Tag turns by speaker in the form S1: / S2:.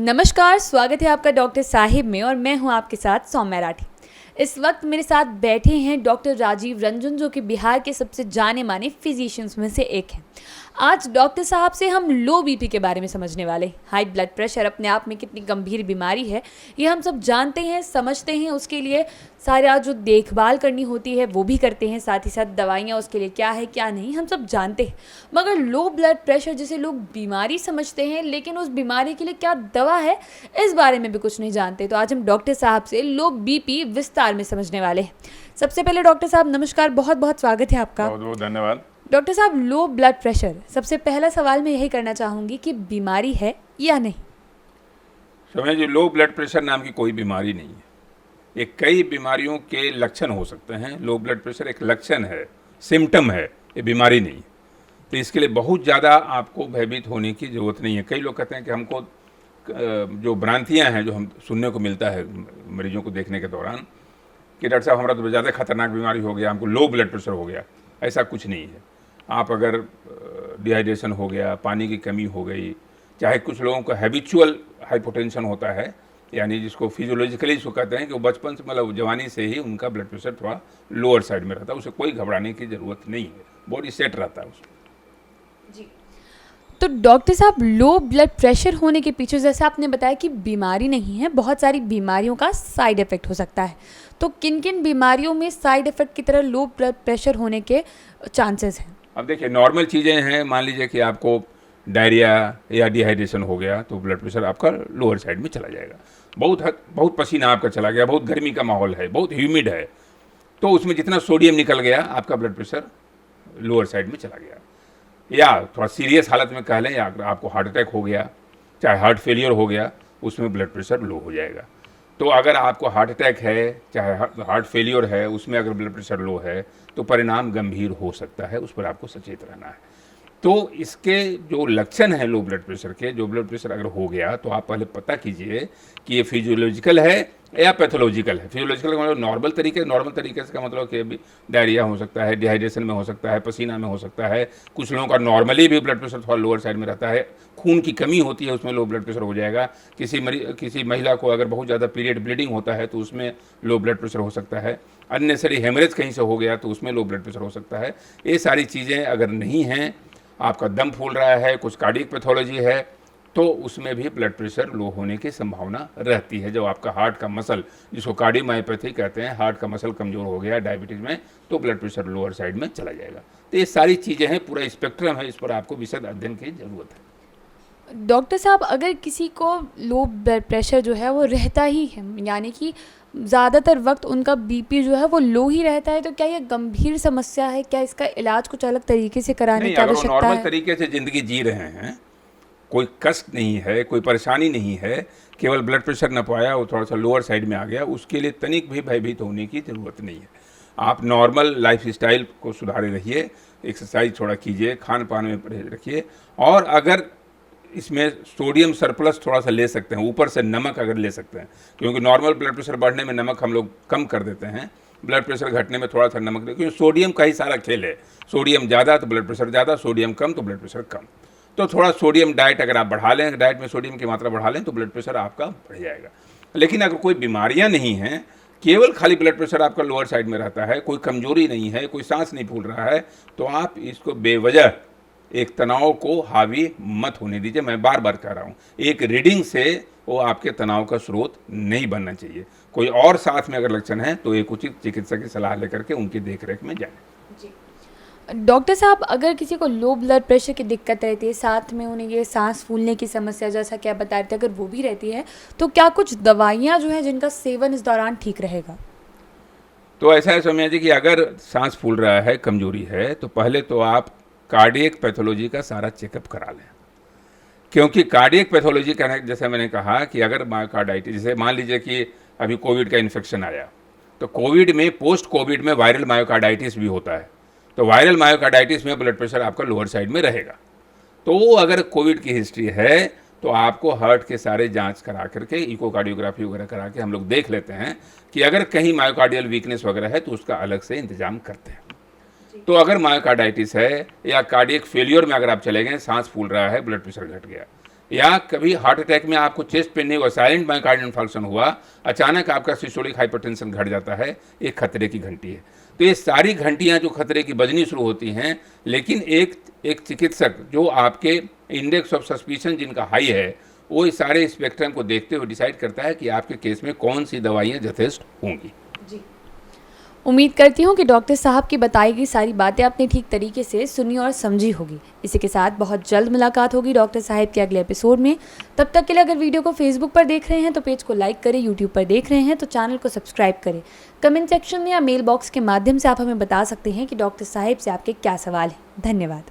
S1: नमस्कार, स्वागत है आपका डॉक्टर साहिब में और मैं हूं आपके साथ सौम्या राठी। इस वक्त मेरे साथ बैठे हैं डॉक्टर राजीव रंजन, जो कि बिहार के सबसे जाने माने फिजिशियंस में से एक हैं। आज डॉक्टर साहब से हम लो बीपी के बारे में समझने वाले हैं। हाई ब्लड प्रेशर अपने आप में कितनी गंभीर बीमारी है ये हम सब जानते हैं, समझते हैं। उसके लिए सारा जो देखभाल करनी होती है वो भी करते हैं, साथ ही साथ दवाइयाँ उसके लिए क्या है क्या नहीं हम सब जानते हैं। मगर लो ब्लड प्रेशर जिसे लोग बीमारी समझते हैं, लेकिन उस बीमारी के लिए क्या दवा है इस बारे में भी कुछ नहीं जानते। तो आज हम डॉक्टर साहब से लो बीपी विस्तार में समझने वाले हैं। सबसे पहले डॉक्टर साहब नमस्कार, बहुत बहुत स्वागत है आपका।
S2: बहुत बहुत धन्यवाद।
S1: डॉक्टर साहब, लो ब्लड प्रेशर, सबसे पहला सवाल मैं यही करना चाहूँगी कि बीमारी है या नहीं?
S2: समझ जी, लो ब्लड प्रेशर नाम की कोई बीमारी नहीं है। ये कई बीमारियों के लक्षण हो सकते हैं। लो ब्लड प्रेशर एक लक्षण है, सिम्टम है, ये बीमारी नहीं है। तो इसके लिए बहुत ज़्यादा आपको भयभीत होने की ज़रूरत नहीं है। कई लोग कहते हैं कि हमको जो भ्रांतियाँ हैं, जो हम सुनने को मिलता है मरीजों को देखने के दौरान, कि डॉक्टर साहब हमारा तो ज़्यादा खतरनाक बीमारी हो गया, हमको लो ब्लड प्रेशर हो गया। ऐसा कुछ नहीं है। आप अगर डिहाइड्रेशन हो गया, पानी की कमी हो गई, चाहे कुछ लोगों को हैबिचुअल हाइपोटेंशन होता है, यानी जिसको फिजियोलॉजिकली इसको कहते हैं कि वो बचपन से मतलब जवानी से ही उनका ब्लड प्रेशर थोड़ा लोअर साइड में रहता है, उसे कोई घबराने की ज़रूरत नहीं है, बॉडी सेट रहता है उसमें।
S1: जी, तो डॉक्टर साहब, लो ब्लड प्रेशर होने के पीछे जैसे आपने बताया कि बीमारी नहीं है, बहुत सारी बीमारियों का साइड इफ़ेक्ट हो सकता है। तो किन किन बीमारियों में साइड इफ़ेक्ट की तरह लो ब्लड प्रेशर होने के चांसेस हैं?
S2: अब देखिए, नॉर्मल चीज़ें हैं। मान लीजिए कि आपको डायरिया या डिहाइड्रेशन हो गया तो ब्लड प्रेशर आपका लोअर साइड में चला जाएगा। बहुत पसीना आपका चला गया, बहुत गर्मी का माहौल है, बहुत ह्यूमिड है, तो उसमें जितना सोडियम निकल गया आपका ब्लड प्रेशर लोअर साइड में चला गया। या थोड़ा सीरियस हालत में कह लें, या आपको हार्ट अटैक हो गया, चाहे हार्ट फेलियर हो गया, उसमें ब्लड प्रेशर लो हो जाएगा। तो अगर आपको हार्ट अटैक है, चाहे हार्ट फेलियर है, उसमें अगर ब्लड प्रेशर लो है तो परिणाम गंभीर हो सकता है, उस पर आपको सचेत रहना है। तो इसके जो लक्षण हैं लो ब्लड प्रेशर के, जो ब्लड प्रेशर अगर हो गया तो आप पहले पता कीजिए कि ये फिजियोलॉजिकल है या पैथोलॉजिकल है। फिजियोलॉजिकल का मतलब नॉर्मल तरीके से का मतलब कि डायरिया हो सकता है, डिहाइड्रेशन में हो सकता है, पसीना में हो सकता है। कुछ लोगों का नॉर्मली भी ब्लड प्रेशर थोड़ा लोअर साइड में रहता है, खून की कमी होती है उसमें लो ब्लड प्रेशर हो जाएगा। किसी महिला को अगर बहुत ज़्यादा पीरियड ब्लीडिंग होता है तो उसमें लो ब्लड प्रेशर हो सकता है। अननेसेसरी हेमरेज कहीं से हो गया तो उसमें लो ब्लड प्रेशर हो सकता है। ये सारी चीज़ें अगर नहीं हैं, आपका दम फूल रहा है, कुछ कार्डियक पैथोलॉजी है, तो उसमें भी ब्लड प्रेशर लो होने की संभावना रहती है। जब आपका हार्ट का मसल, जिसको कार्डियोमायोपैथी कहते हैं, हार्ट का मसल कमज़ोर हो गया डायबिटीज़ में, तो ब्लड प्रेशर लोअर साइड में चला जाएगा। तो ये सारी चीज़ें हैं, पूरा स्पेक्ट्रम है, इस पर आपको विशद अध्ययन की ज़रूरत है।
S1: डॉक्टर साहब, अगर किसी को लो ब्लड प्रेशर जो है वो रहता ही है, यानी कि ज़्यादातर वक्त उनका बीपी जो है वो लो ही रहता है, तो क्या ये गंभीर समस्या है? क्या इसका इलाज कुछ अलग तरीके से कराने
S2: नहीं,
S1: की
S2: अगर वो
S1: आवश्यकता
S2: नॉर्मल
S1: है?
S2: तरीके से ज़िंदगी जी रहे हैं, कोई कष्ट नहीं है, कोई परेशानी नहीं है, केवल ब्लड प्रेशर न पाया वो थोड़ा सा लोअर साइड में आ गया, उसके लिए तनिक भी भयभीत होने की ज़रूरत नहीं है। आप नॉर्मल लाइफ स्टाइल को सुधारे रहिए, एक्सरसाइज थोड़ा कीजिए, खान पान में परहेज रखिए, और अगर इसमें सोडियम सरप्लस थोड़ा सा ले सकते हैं, ऊपर से नमक अगर ले सकते हैं, क्योंकि नॉर्मल ब्लड प्रेशर बढ़ने में नमक हम लोग कम कर देते हैं, ब्लड प्रेशर घटने में थोड़ा सा नमक दे, क्योंकि सोडियम का ही सारा खेल है। सोडियम ज़्यादा तो ब्लड प्रेशर ज़्यादा, सोडियम कम तो ब्लड प्रेशर कम। तो थोड़ा सोडियम डाइट अगर आप बढ़ा लें, डाइट में सोडियम की मात्रा बढ़ा लें, तो ब्लड प्रेशर आपका बढ़ जाएगा। लेकिन अगर कोई बीमारियां नहीं हैं, केवल खाली ब्लड प्रेशर आपका लोअर साइड में रहता है, कोई कमजोरी नहीं है, कोई सांस नहीं फूल रहा है, तो आप इसको बेवजह एक तनाव को हावी मत होने दीजिए। मैं बार बार कह रहा हूँ, एक रीडिंग से वो आपके तनाव का स्रोत नहीं बनना चाहिए। कोई और साथ में अगर लक्षण है तो एक उचित चिकित्सक की सलाह लेकर के उनकी देखरेख में जाएं।
S1: डॉक्टर साहब, अगर किसी को लो ब्लड प्रेशर की दिक्कत रहती है, साथ में उन्हें ये सांस फूलने की समस्या जैसा कि आप बता रहे थे, अगर वो भी रहती है, तो क्या कुछ दवाइयाँ जो हैं जिनका सेवन इस दौरान ठीक रहेगा?
S2: तो ऐसा है सौम्या जी कि अगर सांस फूल रहा है, कमजोरी है, तो पहले तो आप कार्डियक पैथोलॉजी का सारा चेकअप करा लें। क्योंकि कार्डियक पैथोलॉजी कहने, जैसे मैंने कहा कि अगर मायोकार्डाइटिस, जैसे मान लीजिए कि अभी कोविड का इन्फेक्शन आया, तो कोविड में, पोस्ट कोविड में वायरल मायोकार्डाइटिस भी होता है। तो वायरल मायोकार्डाइटिस में ब्लड प्रेशर आपका लोअर साइड में रहेगा। तो वो अगर कोविड की हिस्ट्री है तो आपको हार्ट के सारे जांच करा करके, इकोकार्डियोग्राफी वगैरह करा के हम लोग देख लेते हैं कि अगर कहीं मायोकार्डियल वीकनेस वगैरह है तो उसका अलग से इंतजाम करते हैं। तो अगर मायोकार्डाइटिस है या कार्डियक फेलियर में अगर आप चले गए, सांस फूल रहा है, ब्लड प्रेशर घट गया, या कभी हार्ट अटैक में आपको चेस्ट पेन नहीं हुआ, साइलेंट मायोकार्डियल इन्फार्क्शन हुआ, अचानक आपका सिस्टोलिक हाइपरटेंशन घट जाता है, एक खतरे की घंटी है। तो ये सारी घंटियां जो खतरे की बजनी शुरू होती हैं, लेकिन एक चिकित्सक जो आपके इंडेक्स ऑफ सस्पिशन जिनका हाई है, वो इस सारे स्पेक्ट्रम को देखते हुए डिसाइड करता है कि आपके केस में कौन सी दवाइयाँ यथेष्ट होंगी।
S1: जी, उम्मीद करती हूँ कि डॉक्टर साहब की बताई गई सारी बातें आपने ठीक तरीके से सुनी और समझी होगी। इसी के साथ बहुत जल्द मुलाकात होगी डॉक्टर साहब के अगले एपिसोड में। तब तक के लिए अगर वीडियो को फेसबुक पर देख रहे हैं तो पेज को लाइक करें, यूट्यूब पर देख रहे हैं तो चैनल को सब्सक्राइब करें। कमेंट सेक्शन में या मेल बॉक्स के माध्यम से आप हमें बता सकते हैं कि डॉक्टर साहब से आपके क्या सवाल हैं। धन्यवाद।